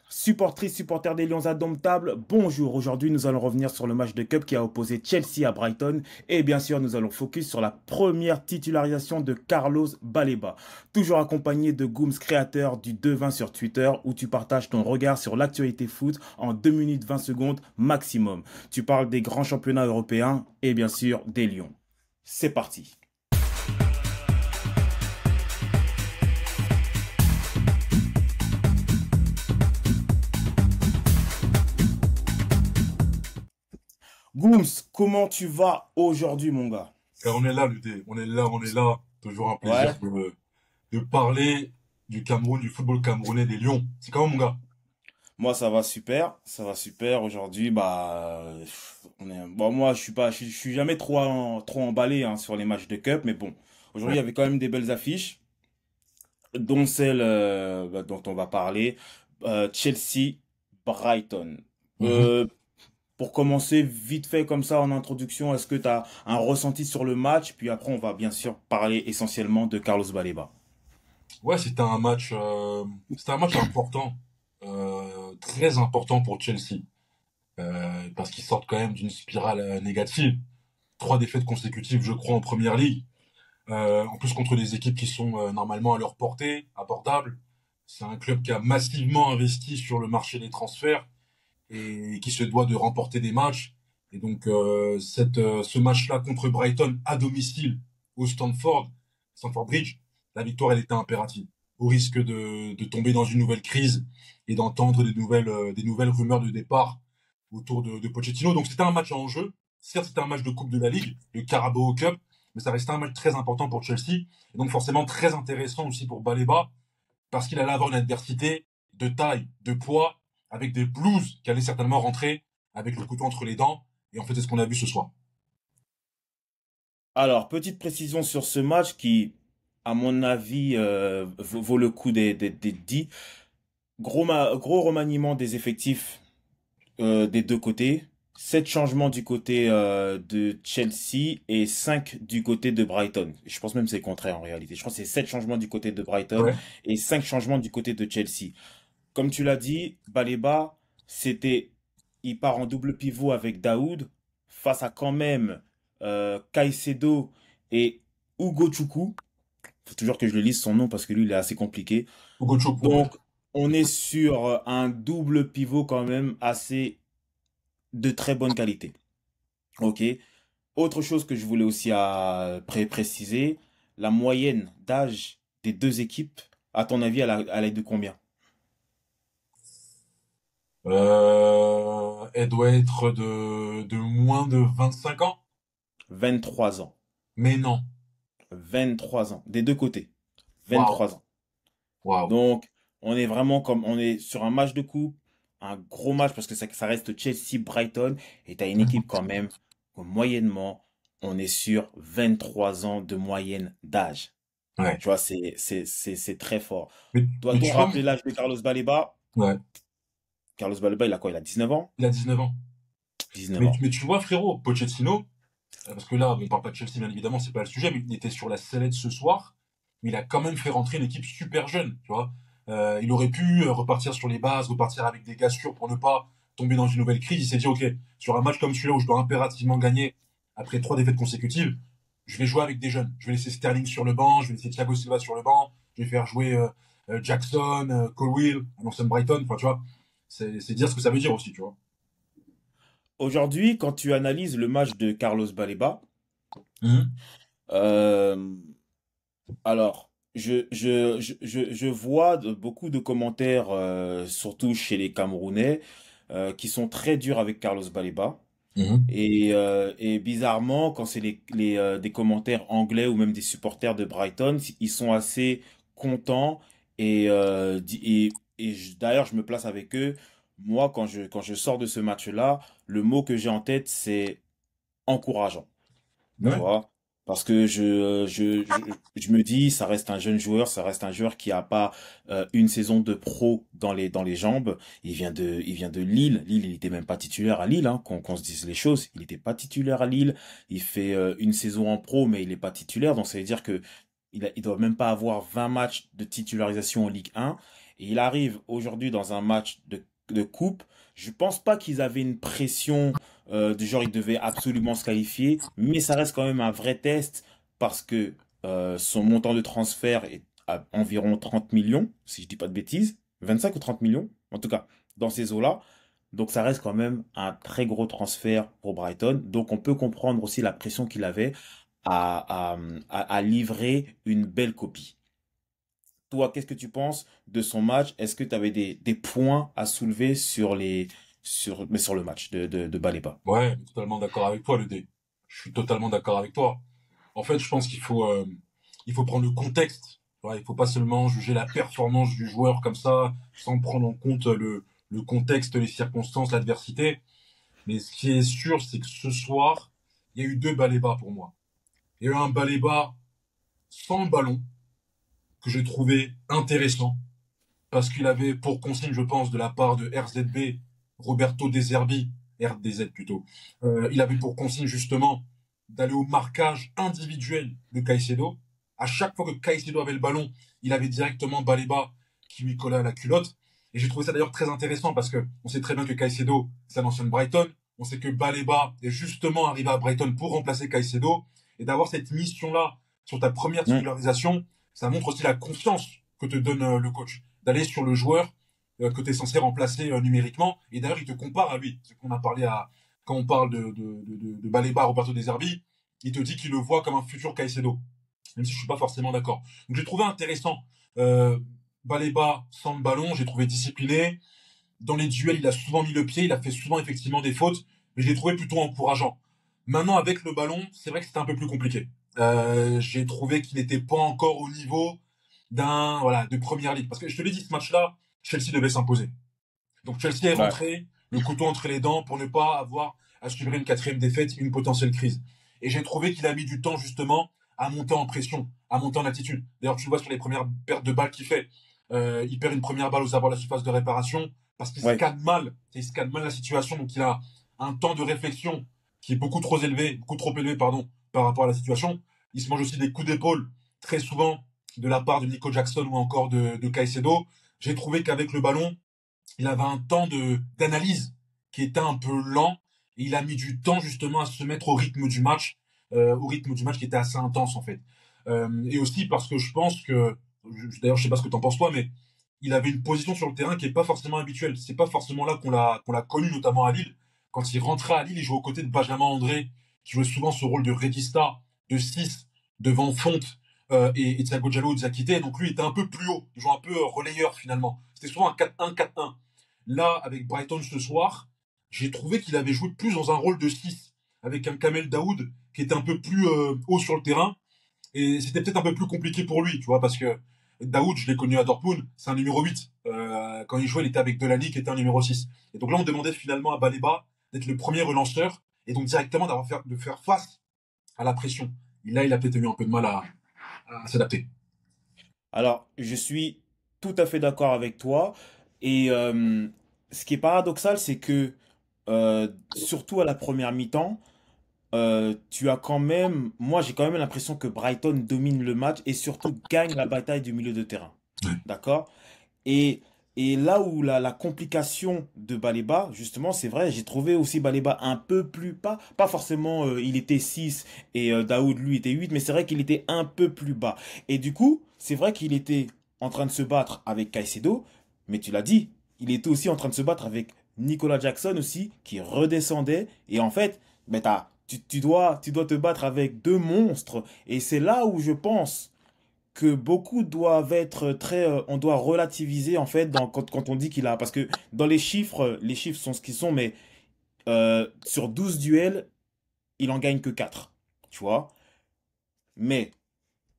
supportrices, supporters des Lions indomptables, bonjour. Aujourd'hui, nous allons revenir sur le match de Cup qui a opposé Chelsea à Brighton. Et bien sûr, nous allons focus sur la première titularisation de Carlos Baleba. Toujours accompagné de Gooms, créateur du 2-20 sur Twitter, où tu partages ton regard sur l'actualité foot en 2 minutes 20 secondes maximum. Tu parles des grands championnats européens et bien sûr des Lions. C'est parti. Gooms, comment tu vas aujourd'hui, mon gars? Et on est là, Ludé. On est là. Toujours un plaisir Ouais, de parler du Cameroun, du football camerounais, des Lions. C'est comment, mon gars? moi ça va super, ça va super. Aujourd'hui, bon, moi je suis jamais trop emballé hein, sur les matchs de Cup, mais bon, aujourd'hui il Ouais. y avait quand même des belles affiches, dont celle dont on va parler, Chelsea Brighton. Mhm. Euh, pour commencer vite fait comme ça en introduction, est-ce que tu as un ressenti sur le match? Puis après on va bien sûr parler essentiellement de Carlos Baleba. Ouais, c'était un match important, très important pour Chelsea, parce qu'ils sortent quand même d'une spirale négative. Trois défaites consécutives, je crois, en première ligue. En plus contre des équipes qui sont normalement à leur portée, abordables. C'est un club qui a massivement investi sur le marché des transferts et qui se doit de remporter des matchs. Et donc ce match-là contre Brighton à domicile au Stamford Bridge, la victoire elle était impérative, au risque de tomber dans une nouvelle crise et d'entendre des nouvelles rumeurs de départ autour de Pochettino. Donc c'était un match en jeu. Certes, c'était un match de Coupe de la Ligue, le Carabao Cup, mais ça restait un match très important pour Chelsea et donc forcément très intéressant aussi pour Baleba parce qu'il allait avoir une adversité de taille, de poids, avec des Blues qui allaient certainement rentrer avec le couteau entre les dents. Et en fait, c'est ce qu'on a vu ce soir. Alors, petite précision sur ce match qui, à mon avis, vaut le coup d'être dit. Gros remaniement des effectifs des deux côtés. 7 changements du côté de Chelsea et 5 du côté de Brighton. Je pense même que c'est le contraire en réalité. Je crois que c'est 7 changements du côté de Brighton Ouais. et 5 changements du côté de Chelsea. Comme tu l'as dit, Baleba, c'était, il part en double pivot avec Daoud face à quand même Caicedo et Hugo Chukwu. Faut toujours que je le lise son nom parce que lui, il est assez compliqué. Hugo Chopou, ouais. Donc, on est sur un double pivot quand même assez de très bonne qualité. Ok. Autre chose que je voulais aussi préciser, la moyenne d'âge des deux équipes, à ton avis, elle est de combien? Elle doit être de moins de 25 ans. 23 ans. Mais non. 23 ans. Des deux côtés. Waouh. 23 ans. Waouh. Donc, on est sur un match de coupe, un gros match parce que ça reste Chelsea-Brighton et t'as une équipe quand même que moyennement, on est sur 23 ans de moyenne d'âge. Ouais. Tu vois, c'est très fort. Mais Doit-on tu vois, rappeler l'âge de Carlos Baleba? ouais. Carlos Baleba, il a quoi? Il a 19 ans? Il a 19 ans. 19 ans. Mais tu vois, frérot, Pochettino, parce que là, on parle pas de Chelsea, bien évidemment, c'est pas le sujet, mais il était sur la sellette ce soir, mais il a quand même fait rentrer une équipe super jeune, tu vois. Il aurait pu repartir sur les bases, repartir avec des gars sûrs pour ne pas tomber dans une nouvelle crise. Il s'est dit, OK, sur un match comme celui-là où je dois impérativement gagner après trois défaites consécutives, je vais jouer avec des jeunes. Je vais laisser Sterling sur le banc, je vais laisser Thiago Silva sur le banc, je vais faire jouer Jackson, Colwill, un ancien Brighton, enfin, tu vois. C'est dire ce que ça veut dire aussi, tu vois. Aujourd'hui, quand tu analyses le match de Carlos Baleba, Mhm. euh, alors, je vois beaucoup de commentaires, surtout chez les Camerounais, qui sont très durs avec Carlos Baleba. Mhm. Et bizarrement, quand c'est des commentaires anglais ou même des supporters de Brighton, ils sont assez contents d'ailleurs, je me place avec eux. Moi, quand je sors de ce match-là, le mot que j'ai en tête, c'est encourageant. Tu Ouais. vois? Parce que je me dis, ça reste un jeune joueur, ça reste un joueur qui a pas une saison de pro dans les jambes. Il vient de Lille. Lille, il était même pas titulaire à Lille, hein, qu'on se dise les choses. Il était pas titulaire à Lille. Il fait une saison en pro, mais il est pas titulaire. Donc ça veut dire que il doit même pas avoir 20 matchs de titularisation en Ligue 1. Et il arrive aujourd'hui dans un match de coupe. Je pense pas qu'ils avaient une pression du genre ils devaient absolument se qualifier, mais ça reste quand même un vrai test parce que son montant de transfert est à environ 30 millions, si je dis pas de bêtises, 25 ou 30 millions, en tout cas, dans ces eaux-là. Donc ça reste quand même un très gros transfert pour Brighton. Donc on peut comprendre aussi la pression qu'il avait à livrer une belle copie. Toi, qu'est-ce que tu penses de son match? Est-ce que tu avais des points à soulever mais sur le match de Baleba? Ouais, totalement d'accord avec toi, le dé. Je suis totalement d'accord avec toi. En fait, je pense il faut prendre le contexte. Ouais, il faut pas seulement juger la performance du joueur comme ça, sans prendre en compte le contexte, les circonstances, l'adversité. Mais ce qui est sûr, c'est que ce soir, il y a eu deux balais bas pour moi. Il y a eu un balai bas sans le ballon, que j'ai trouvé intéressant, parce qu'il avait pour consigne, je pense, de la part de RZB, Roberto De Zerbi, RDZ plutôt, il avait pour consigne justement d'aller au marquage individuel de Caicedo. À chaque fois que Caicedo avait le ballon, il avait directement Baleba qui lui collait à la culotte. Et j'ai trouvé ça d'ailleurs très intéressant parce que on sait très bien que Caicedo, c'est un ancien de Brighton. On sait que Baleba est justement arrivé à Brighton pour remplacer Caicedo. Et d'avoir cette mission-là sur ta première Hmm. titularisation, ça montre aussi la confiance que te donne le coach. D'aller sur le joueur que tu es censé remplacer numériquement. Et d'ailleurs, il te compare à lui. C'est qu'on a parlé quand on parle de Baleba, Roberto De Zerbi, il te dit qu'il le voit comme un futur Caicedo. Même si je suis pas forcément d'accord. Donc j'ai trouvé intéressant. Euh, Baleba sans le ballon, j'ai trouvé discipliné. Dans les duels, il a souvent mis le pied, il a fait souvent effectivement des fautes, mais je l'ai trouvé plutôt encourageant. Maintenant, avec le ballon, c'est vrai que c'était un peu plus compliqué. J'ai trouvé qu'il n'était pas encore au niveau de première ligue. Parce que je te l'ai dit, ce match-là, Chelsea devait s'imposer. Donc Chelsea est Ouais. rentré, le couteau entre les dents pour ne pas avoir à subir une quatrième défaite, une potentielle crise. Et j'ai trouvé qu'il a mis du temps justement à monter en pression, à monter en attitude. D'ailleurs, tu le vois sur les premières pertes de balles qu'il fait. Il perd une première balle aux abords de la surface de réparation parce qu'il Ouais. scanne mal. Il scanne mal la situation, donc il a un temps de réflexion qui est beaucoup trop élevé, pardon, par rapport à la situation. Il se mange aussi des coups d'épaule très souvent de la part de Nico Jackson ou encore de Caicedo. J'ai trouvé qu'avec le ballon, il avait un temps d'analyse qui était un peu lent et il a mis du temps justement à se mettre au rythme du match qui était assez intense en fait. Et aussi parce que je pense que, d'ailleurs je sais pas ce que t'en penses toi, mais il avait une position sur le terrain qui est pas forcément habituelle. C'est pas forcément là qu'on l'a connu notamment à Lille. Quand il rentrait à Lille, il jouait aux côtés de Benjamin André, qui jouait souvent ce rôle de regista, de 6 devant Fonte et Thiago Diallo et Diakité. Donc lui il était un peu plus haut, il jouait un peu relayeur finalement. C'était souvent un 4-1, 4-1. Là, avec Brighton ce soir, j'ai trouvé qu'il avait joué plus dans un rôle de 6 avec un Kamel Daoud qui était un peu plus haut sur le terrain. Et c'était peut-être un peu plus compliqué pour lui, tu vois, parce que Daoud, je l'ai connu à Dortmund, c'est un numéro 8. Quand il jouait, il était avec Delaney qui était un numéro 6. Et donc là, on demandait finalement à Baleba d'être le premier relanceur et donc directement de faire face à la pression. Et là, il a peut-être eu un peu de mal à s'adapter. Alors, je suis tout à fait d'accord avec toi. Et ce qui est paradoxal, c'est que surtout à la première mi-temps, tu as quand même, moi j'ai quand même l'impression que Brighton domine le match et surtout gagne la bataille du milieu de terrain. Ouais. D'accord? Et, et là où la complication de Baleba, justement, c'est vrai, j'ai trouvé aussi Baleba un peu plus, pas forcément, il était 6 et Daoud, lui, était 8, mais c'est vrai qu'il était un peu plus bas. Et du coup, c'est vrai qu'il était en train de se battre avec Caicedo, mais tu l'as dit, il était aussi en train de se battre avec Nicolas Jackson aussi, qui redescendait. Et en fait, ben tu dois te battre avec deux monstres. Et c'est là où je pense que beaucoup doivent être très on doit relativiser en fait quand on dit qu'il a parce que dans les chiffres sont ce qu'ils sont mais sur 12 duels il en gagne que 4 tu vois, mais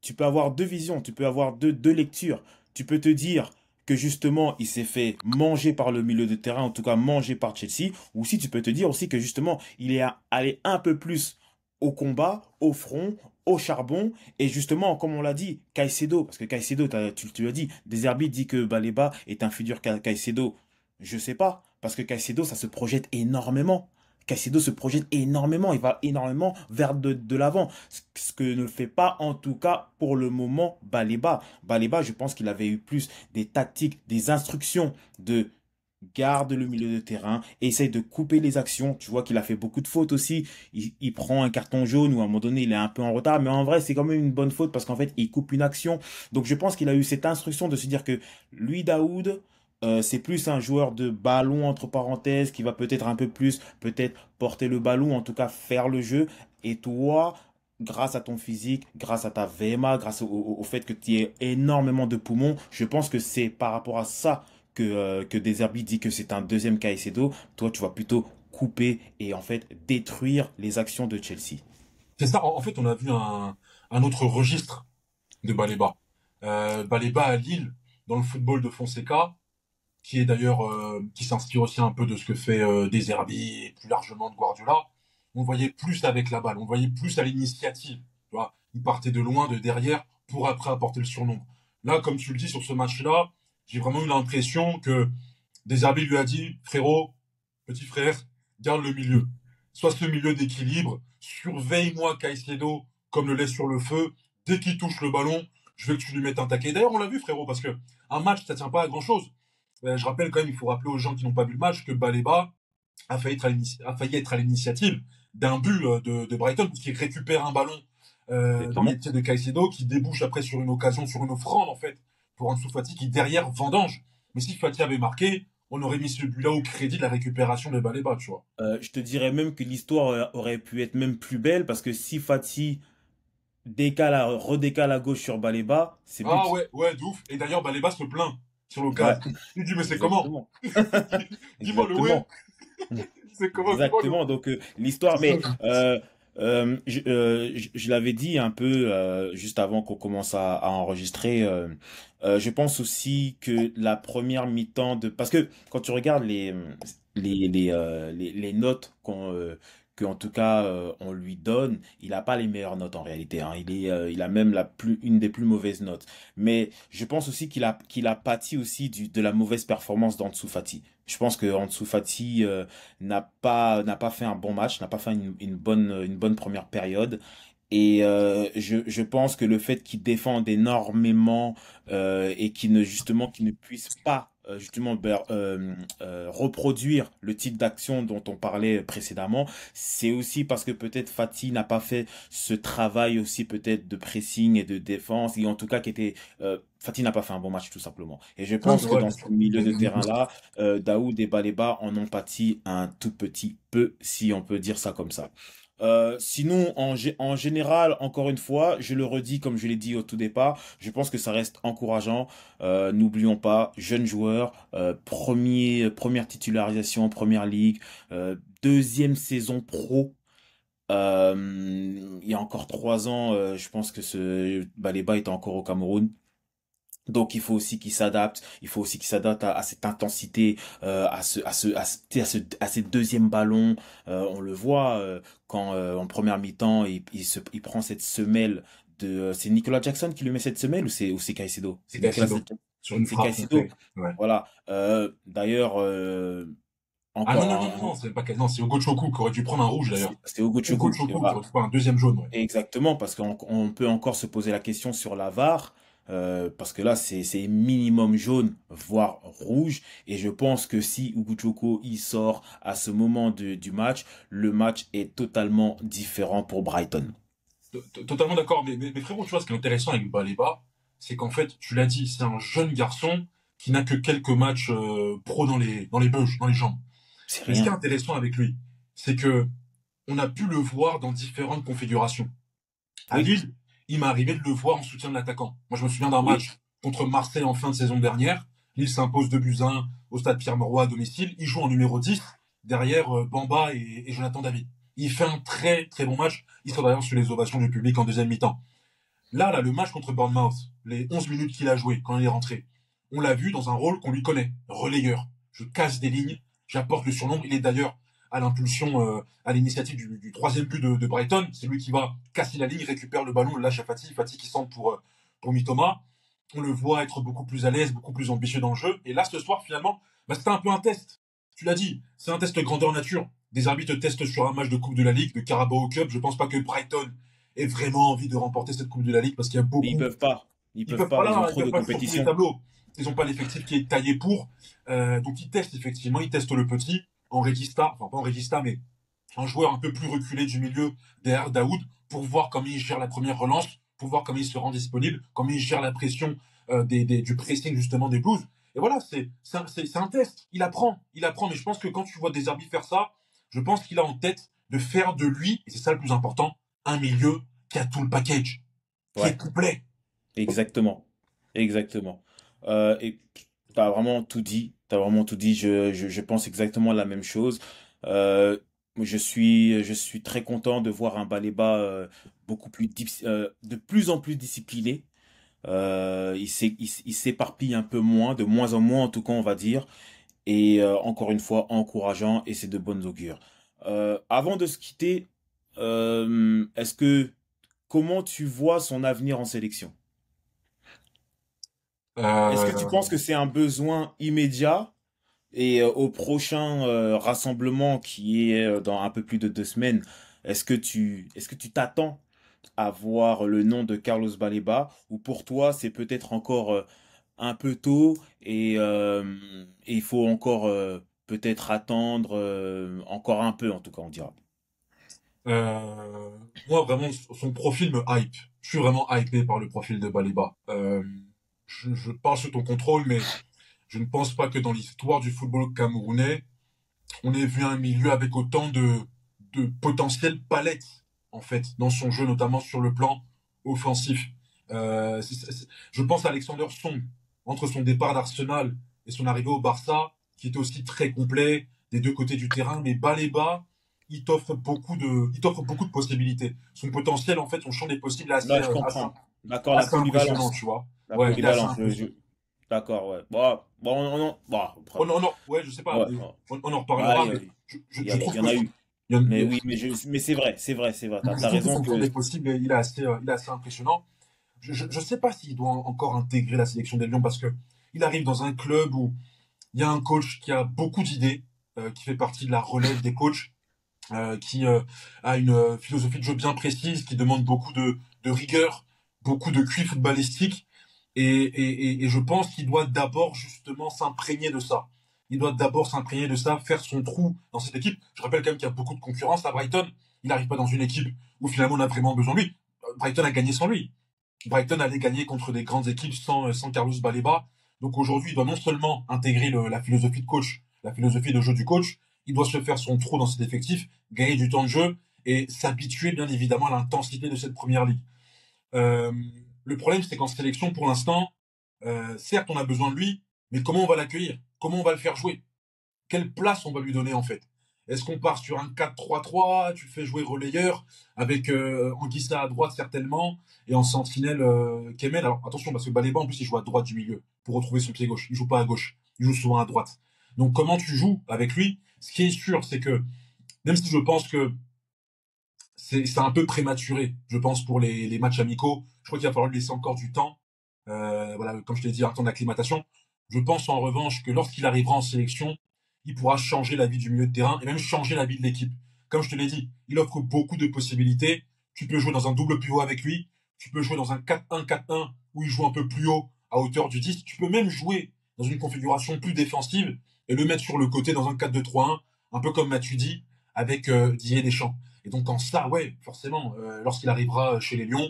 tu peux avoir deux visions, tu peux avoir deux lectures. Tu peux te dire que justement il s'est fait manger par le milieu de terrain, en tout cas manger par Chelsea, ou si tu peux te dire aussi que justement il est allé un peu plus au combat, au front, au charbon, et justement, comme on l'a dit, Caicedo, parce que Caicedo, tu l'as dit, Deserbi dit que Baleba est un futur Caicedo. Je sais pas, parce que Caicedo, ça se projette énormément. Caicedo se projette énormément, il va énormément vers de l'avant, ce que ne fait pas en tout cas pour le moment Baleba. Baleba, je pense qu'il avait eu plus des tactiques, des instructions de garde le milieu de terrain, essaye de couper les actions. Tu vois qu'il a fait beaucoup de fautes aussi. Il prend un carton jaune ou à un moment donné il est un peu en retard, mais en vrai c'est quand même une bonne faute parce qu'en fait il coupe une action. Donc je pense qu'il a eu cette instruction de se dire que lui, Daoud, c'est plus un joueur de ballon entre parenthèses qui va peut-être un peu plus, peut-être porter le ballon, en tout cas faire le jeu. Et toi, grâce à ton physique, grâce à ta VMA, grâce au fait que tu aies énormément de poumons, je pense que c'est par rapport à ça que Deserbi dit que c'est un deuxième Caicedo. Toi, tu vas plutôt couper et en fait détruire les actions de Chelsea. C'est ça. En fait, on a vu un autre registre de Baleba. Baleba à Lille, dans le football de Fonseca, qui est d'ailleurs qui s'inspire aussi un peu de ce que fait De Zerbi et plus largement de Guardiola. On voyait plus avec la balle, on voyait plus à l'initiative. Tu vois, il partait de loin, de derrière, pour après apporter le surnombre. Là, comme tu le dis sur ce match-là, j'ai vraiment eu l'impression que De Zerbi lui a dit, frérot, petit frère, garde le milieu. Sois ce milieu d'équilibre, surveille-moi Caicedo comme le lait sur le feu. Dès qu'il touche le ballon, je veux que tu lui mettes un taquet. D'ailleurs, on l'a vu, frérot, parce que un match, ça tient pas à grand-chose. Je rappelle quand même, il faut rappeler aux gens qui n'ont pas vu le match que Baleba a failli être à l'initiative d'un but de Brighton, qui récupère un ballon dans les Exactement. pieds de Caicedo, qui débouche après sur une occasion, sur une offrande en fait, pour Ansu Fati, qui derrière vendange. Mais si Fati avait marqué, on aurait mis ce but-là au crédit de la récupération de Baleba, tu vois. Je te dirais même que l'histoire aurait pu être même plus belle parce que si Fati redécale à gauche sur Baleba, c'est Ah but. ouais, ouais, de ouf. Et d'ailleurs, Baleba se plaint sur Ouais, l'occasion. Il dit, mais c'est comment? exactement. Dis-moi le ouais. Exactement. C'est comment? Dis-moi le Exactement. ouais. Donc C'est l'histoire, ça. mais je l'avais dit un peu juste avant qu'on commence à enregistrer. Je pense aussi que la première mi-temps parce que quand tu regardes les notes que en tout cas on lui donne, il a pas les meilleures notes en réalité. Hein. Il a même une des plus mauvaises notes. Mais je pense aussi qu'il a pâti aussi de la mauvaise performance d'Ansu Fati. Je pense que Ansu Fati n'a pas fait un bon match, n'a pas fait une bonne première période. Et je pense que le fait qu'il défende énormément et qu'il ne puisse pas justement reproduire le type d'action dont on parlait précédemment, c'est aussi parce que peut-être Fati n'a pas fait ce travail aussi peut-être de pressing et de défense, et en tout cas Fati n'a pas fait un bon match tout simplement. Et je Non, c'est pense que vrai. dans ce milieu de terrain-là, Daoud et Baleba en ont pâti un tout petit peu, si on peut dire ça comme ça. Sinon, en général, encore une fois, je le redis comme je l'ai dit au tout départ, je pense que ça reste encourageant. N'oublions pas, jeune joueur, première titularisation, première ligue, deuxième saison pro. Il y a encore 3 ans, je pense que Baleba était encore au Cameroun. Donc il faut aussi qu'il s'adapte, il faut aussi qu'il s'adapte à cette intensité, à ces deuxièmes ballons. On le voit quand en première mi-temps il prend cette semelle c'est Nicolas Jackson qui lui met cette semelle ou c'est Caicedo? C'est C'est Nicolas Caicedo. Sur une c'est frappe Caicedo. complète. Ouais. Voilà. D'ailleurs Ah non, encore non, non, non, non, c'est pas non, c'est Hugo Choku qui aurait dû prendre un rouge d'ailleurs. c'est Hugo Hugo Chukwu. Choku qui aurait dû prendre un deuxième jaune, ouais. Exactement, parce qu'on peut encore se poser la question sur la VAR, parce que là, c'est minimum jaune, voire rouge, et je pense que si Ugochukwu il sort à ce moment du match, le match est totalement différent pour Brighton. Totalement d'accord, mais frérot, tu vois, ce qui est intéressant avec Baleba, c'est qu'en fait, tu l'as dit, c'est un jeune garçon qui n'a que quelques matchs pro dans les beuges, dans les jambes. C'est Mais ce qui est rien. intéressant avec lui, c'est que on a pu le voir dans différentes configurations. À Oui, Lille, il m'est arrivé de le voir en soutien de l'attaquant. Moi, je me souviens d'un oui, match contre Marseille en fin de saison dernière. Lille s'impose 2-1 au stade Pierre-Mauroy à domicile. Il joue en numéro 10 derrière Bamba et Jonathan David. Il fait un très très bon match. Il sera d'ailleurs sur les ovations du public en deuxième mi-temps. Là, le match contre Bournemouth, les 11 minutes qu'il a joué quand il est rentré, on l'a vu dans un rôle qu'on lui connaît, relayeur. Je casse des lignes, j'apporte le surnombre. Il est d'ailleurs à l'impulsion, à l'initiative du troisième but de Brighton. C'est lui qui va casser la ligne, récupère le ballon, le lâche à Fati. Fati qui centre pour Mitoma. On le voit être beaucoup plus à l'aise, beaucoup plus ambitieux dans le jeu. Et là, ce soir, finalement, bah, c'était un peu un test. Tu l'as dit, c'est un test grandeur nature. des arbitres testent sur un match de Coupe de la Ligue, de Carabao Cup. Je pense pas que Brighton ait vraiment envie de remporter cette Coupe de la Ligue parce qu'il y a Mais ils beaucoup. peuvent pas. Ils Ils peuvent peuvent pas. Ils ont pas, ils trop peuvent de pas être sur tous les compétition. tableaux. Ils n'ont pas l'effectif qui est taillé pour. Donc ils testent effectivement, ils testent le petit en régista, enfin pas en régista, mais un joueur un peu plus reculé du milieu derrière Daoud pour voir comment il gère la première relance, pour voir comment il se rend disponible, comment il gère la pression du pressing justement des Blues. Et voilà, c'est un test. Il apprend. Mais je pense que quand tu vois des arbitres faire ça, je pense qu'il a en tête de faire de lui, et c'est ça le plus important, un milieu qui a tout le package, qui est Ouais, complet. exactement. Exactement. Et t'as vraiment tout dit. T'as vraiment tout dit. Je pense exactement la même chose. Euh, je suis très content de voir un Baleba de plus en plus discipliné. Il s'éparpille un peu moins, de moins en moins en tout cas, on va dire. Et encore une fois, encourageant et c'est de bonnes augures. Avant de se quitter, comment tu vois son avenir en sélection? Est-ce que tu penses Euh, que c'est un besoin immédiat et au prochain rassemblement qui est dans un peu plus de 2 semaines, est-ce que tu t'attends à voir le nom de Carlos Baleba ou pour toi c'est peut-être encore un peu tôt et il faut encore peut-être attendre encore un peu en tout cas on dira. Moi, vraiment, son profil me hype. Je suis vraiment hypé par le profil de Baliba. Je parle sous ton contrôle, mais je ne pense pas que dans l'histoire du football camerounais, on ait vu un milieu avec autant de potentiel palette, en fait, dans son jeu, notamment sur le plan offensif. Je pense à Alexander Song, entre son départ d'Arsenal et son arrivée au Barça, qui était aussi très complet des deux côtés du terrain, mais Baleba, il t'offre beaucoup de possibilités. Son potentiel, en fait, son champ des possibles est Là je comprends. D'accord, la assez impressionnant, polyvalence. tu vois. La Ouais, il est assez polyvalence. impressionnant. D'accord, ouais. Bon, bon, après, Ouais, je sais pas, ouais, ouais. on en Ah, reparlera, mais je il trouve y que en a eu. il y en- Mais oui, mais c'est vrai. je T'as trouve que raison son champ que des possibles, il est assez impressionnant. Je sais pas s'il doit encore intégrer la sélection des Lions parce que il arrive dans un club où il y a un coach qui a beaucoup d'idées, qui fait partie de la relève des coachs, qui a une philosophie de jeu bien précise, qui demande beaucoup de rigueur, beaucoup de QI footballistique. Et je pense qu'il doit d'abord justement s'imprégner de ça. Il doit d'abord s'imprégner de ça, faire son trou dans cette équipe. Je rappelle quand même qu'il y a beaucoup de concurrence à Brighton. Il n'arrive pas dans une équipe où finalement on a vraiment besoin de lui. Brighton a gagné sans lui. Brighton allait gagner contre des grandes équipes sans Carlos Baleba. Donc aujourd'hui, il doit non seulement intégrer la philosophie de coach, la philosophie de jeu du coach, il doit se faire son trou dans cet effectif, gagner du temps de jeu et s'habituer bien évidemment à l'intensité de cette première ligue. Euh, le problème, c'est qu'en sélection, pour l'instant, certes, on a besoin de lui, mais comment on va l'accueillir? Comment on va le faire jouer? Quelle place on va lui donner en fait? Est-ce qu'on part sur un 4-3-3, tu fais jouer relayeur avec Anguissa à droite certainement et en sentinelle Kemen. Alors attention parce que Baleba en plus il joue à droite du milieu pour retrouver son pied gauche. Il joue pas à gauche, il joue souvent à droite. Donc comment tu joues avec lui? Ce qui est sûr c'est que même si je pense que c'est un peu prématuré, je pense pour les matchs amicaux, je crois qu'il va falloir lui laisser encore du temps. Voilà, comme je t'ai dit, un temps d'acclimatation. Je pense en revanche que lorsqu'il arrivera en sélection, il pourra changer la vie du milieu de terrain et même changer la vie de l'équipe. Comme je te l'ai dit, il offre beaucoup de possibilités. Tu peux jouer dans un double pivot avec lui. Tu peux jouer dans un 4-1-4-1 où il joue un peu plus haut à hauteur du 10. Tu peux même jouer dans une configuration plus défensive et le mettre sur le côté dans un 4-2-3-1, un peu comme Matuidi avec Didier Deschamps. Et donc en ça, ouais, forcément, lorsqu'il arrivera chez les Lions,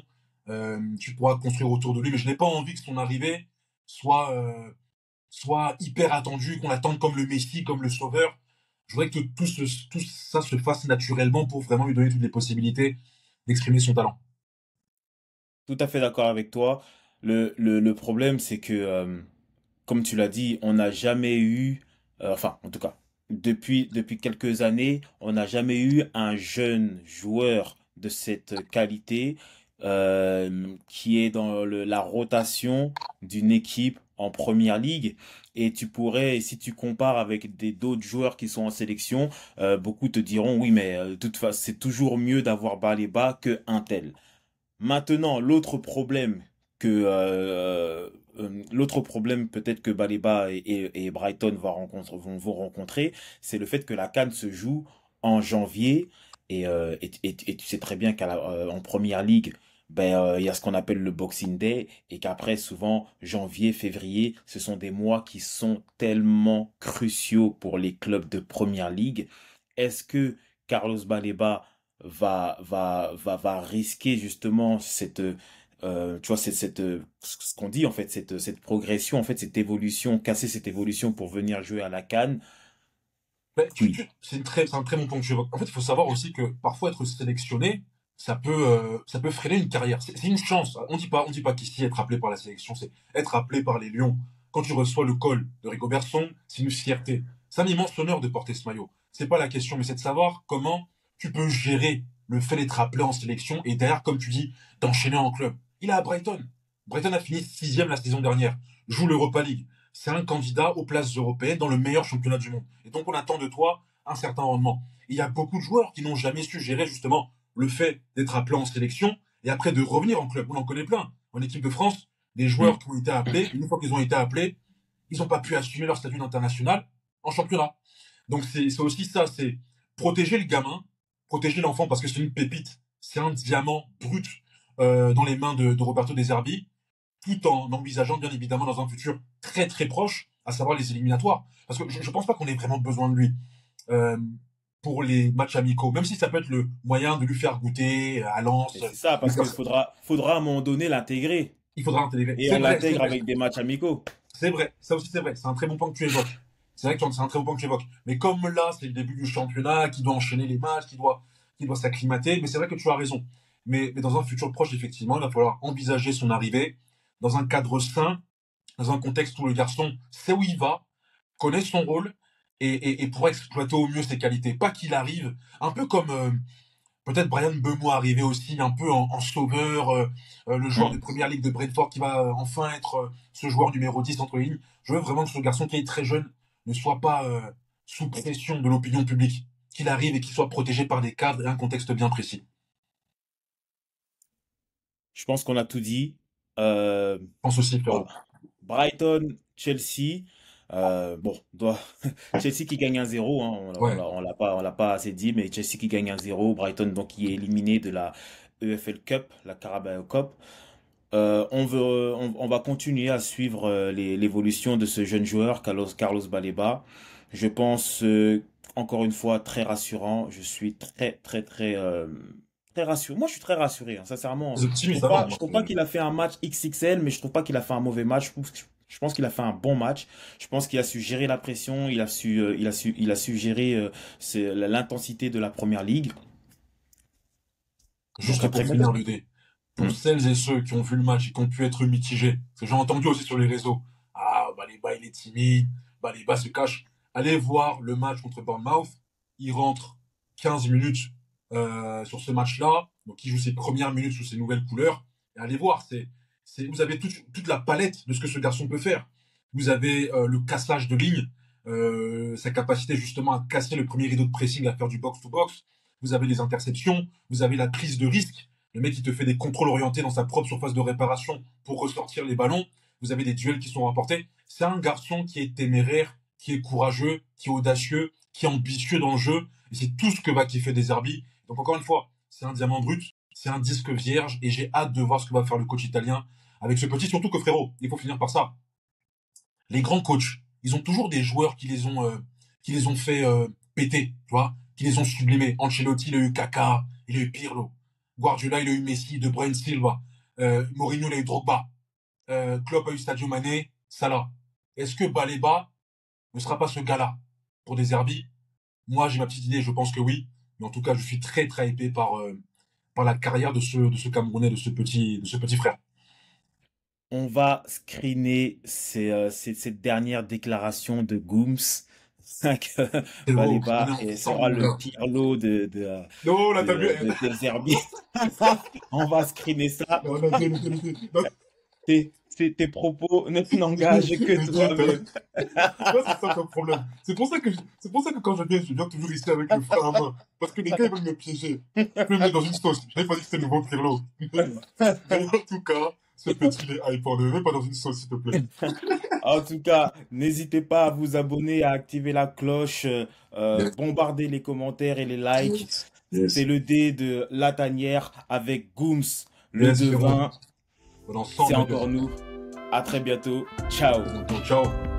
tu pourras construire autour de lui. Mais je n'ai pas envie que son arrivée soit soit hyper attendu, qu'on l'attende comme le Messi, comme le sauveur. Je voudrais que tout ça se fasse naturellement pour vraiment lui donner toutes les possibilités d'exprimer son talent. tout à fait d'accord avec toi. Le problème, c'est que, comme tu l'as dit, on n'a jamais eu, enfin, en tout cas, depuis quelques années, on n'a jamais eu un jeune joueur de cette qualité qui est dans la rotation d'une équipe en première ligue. Et tu pourrais, si tu compares avec d'autres joueurs qui sont en sélection, beaucoup te diront, oui, mais de toute façon, c'est toujours mieux d'avoir Baleba que un tel. Maintenant, l'autre problème peut-être que Baleba et Brighton vont rencontrer, c'est le fait que la CAN se joue en janvier. Et tu sais très bien qu'en première ligue, il y a ce qu'on appelle le Boxing Day et qu'après, souvent, janvier, février, ce sont des mois qui sont tellement cruciaux pour les clubs de première ligue. Est-ce que Carlos Baleba va risquer justement tu vois, ce qu'on dit en fait, cette progression, en fait, cette évolution, casser cette évolution pour venir jouer à la CAN? Ben, Oui. c'est un très bon point que tu évoques. En fait, il faut savoir aussi que parfois être sélectionné, ça peut freiner une carrière. C'est une chance. On dit pas qu'ici être appelé par la sélection, c'est être appelé par les Lions. Quand tu reçois le col de Rigo Berson, c'est une fierté. C'est un immense honneur de porter ce maillot. C'est pas la question, mais c'est de savoir comment tu peux gérer le fait d'être appelé en sélection et derrière, comme tu dis, d'enchaîner en club. Il est à Brighton. Brighton a fini sixième la saison dernière. Joue l'Europa League. C'est un candidat aux places européennes dans le meilleur championnat du monde. Et donc on attend de toi un certain rendement. Et il y a beaucoup de joueurs qui n'ont jamais su gérer justement le fait d'être appelé en sélection et après de revenir en club. On en connaît plein. En équipe de France, des joueurs Mm. qui ont été appelés, une fois qu'ils ont été appelés, ils n'ont pas pu assumer leur statut d'international en championnat. Donc c'est aussi ça, c'est protéger le gamin, protéger l'enfant parce que c'est une pépite, c'est un diamant brut dans les mains de Roberto De Zerbi, tout en envisageant bien évidemment dans un futur très très proche, à savoir les éliminatoires. Parce que je ne pense pas qu'on ait vraiment besoin de lui euh, pour les matchs amicaux, même si ça peut être le moyen de lui faire goûter à Et Lens. c'est ça, parce qu'il faudra à un moment donné l'intégrer. Il faudra intégrer. Et on l'intègre avec des matchs amicaux. C'est vrai, ça aussi c'est vrai, c'est un très bon point que tu évoques. C'est vrai que c'est un très bon point que tu évoques. Mais comme là, c'est le début du championnat, qui doit enchaîner les matchs, qui doit s'acclimater, mais c'est vrai que tu as raison. Mais dans un futur proche, effectivement, il va falloir envisager son arrivée dans un cadre sain, dans un contexte où le garçon sait où il va, connaît son rôle et pourra exploiter au mieux ses qualités. Pas qu'il arrive, un peu comme peut-être Brian Mbeumo arrivé aussi un peu en sauveur, le joueur de Mm. première ligue de Brentford qui va enfin être ce joueur numéro 10 entre les lignes. Je veux vraiment que ce garçon qui est très jeune ne soit pas sous pression de l'opinion publique, qu'il arrive et qu'il soit protégé par des cadres et un contexte bien précis. Je pense qu'on a tout dit. Euh, Je pense aussi, voilà. frérot. Brighton, Chelsea. Chelsea qui gagne 1-0, hein, Ouais. on l'a pas assez dit, mais Chelsea qui gagne 1-0, Brighton donc qui est éliminé de la EFL Cup, la Carabao Cup. On va continuer à suivre l'évolution de ce jeune joueur, Carlos Baleba. Je pense, encore une fois, très rassurant. Je suis très rassuré. Moi, je suis très rassuré, hein, sincèrement. Les optimistes d'avant, Je moi. trouve pas qu'il a fait un match XXL, mais je trouve pas qu'il a fait un mauvais match. Je pense qu'il a fait un bon match. Je pense qu'il a su gérer la pression. Il a su gérer l'intensité de la première ligue. Donc Juste un très pour bon finir gars. le dé, pour Hmm. celles et ceux qui ont vu le match et qui ont pu être mitigés, parce que j'ai entendu aussi sur les réseaux, ah, Baleba il est timide, Baleba se cache. Allez voir le match contre Bournemouth, il rentre 15 minutes sur ce match-là, donc il joue ses premières minutes sous ses nouvelles couleurs, et allez voir, vous avez toute la palette de ce que ce garçon peut faire. Vous avez le cassage de ligne, sa capacité justement à casser le premier rideau de pressing, à faire du box-to-box, vous avez les interceptions, vous avez la prise de risque. Le mec, il te fait des contrôles orientés dans sa propre surface de réparation pour ressortir les ballons. Vous avez des duels qui sont remportés. C'est un garçon qui est téméraire, qui est courageux, qui est audacieux, qui est ambitieux dans le jeu. Et c'est tout ce que va kiffer Deserbi. Donc encore une fois, c'est un diamant brut, c'est un disque vierge, et j'ai hâte de voir ce que va faire le coach italien avec ce petit. Surtout que frérot, il faut finir par ça. Les grands coachs, ils ont toujours des joueurs qui les ont fait péter, tu vois, qui les ont sublimés. Ancelotti, il a eu Kaka, il a eu Pirlo. Guardiola, il a eu Messi, De Bruyne, Silva. Mourinho, il a eu Drogba. Klopp a eu Sadio Mané, Salah. Est-ce que Baleba ne sera pas ce gars-là pour des Herbie? Moi, j'ai ma petite idée, je pense que oui. Mais en tout cas, je suis très, très hypé par la carrière de ce Camerounais, de ce petit frère. On va screener cette dernière déclaration de Gooms. Que Frérot, on est Baleba ensemble, sera mon le gars. Pirlo Non, là, t'as vu. de Zerbi. On va screener ça. Non, non, non, Tes propos ne n'engagent que toi-même. moi, c'est ça ton problème. C'est pour ça que quand je viens toujours ici avec le frein à main. Parce que les gars, ils veulent me piéger. Ils veulent me mettre dans une sauce. J'avais pas dit que c'était le nouveau Pirlo. Mais en tout cas, ce petit, il est hype. Ne me mets pas dans une sauce, s'il te plaît. En tout cas, n'hésitez pas à vous abonner, à activer la cloche, Yes, bombarder les commentaires et les likes. yes, C'était yes. le dé de La Tanière avec Gooms, le Yes, frérot. devin. On est C'est ensemble, les gars. encore nous. À très bientôt. Ciao. À bientôt. Ciao.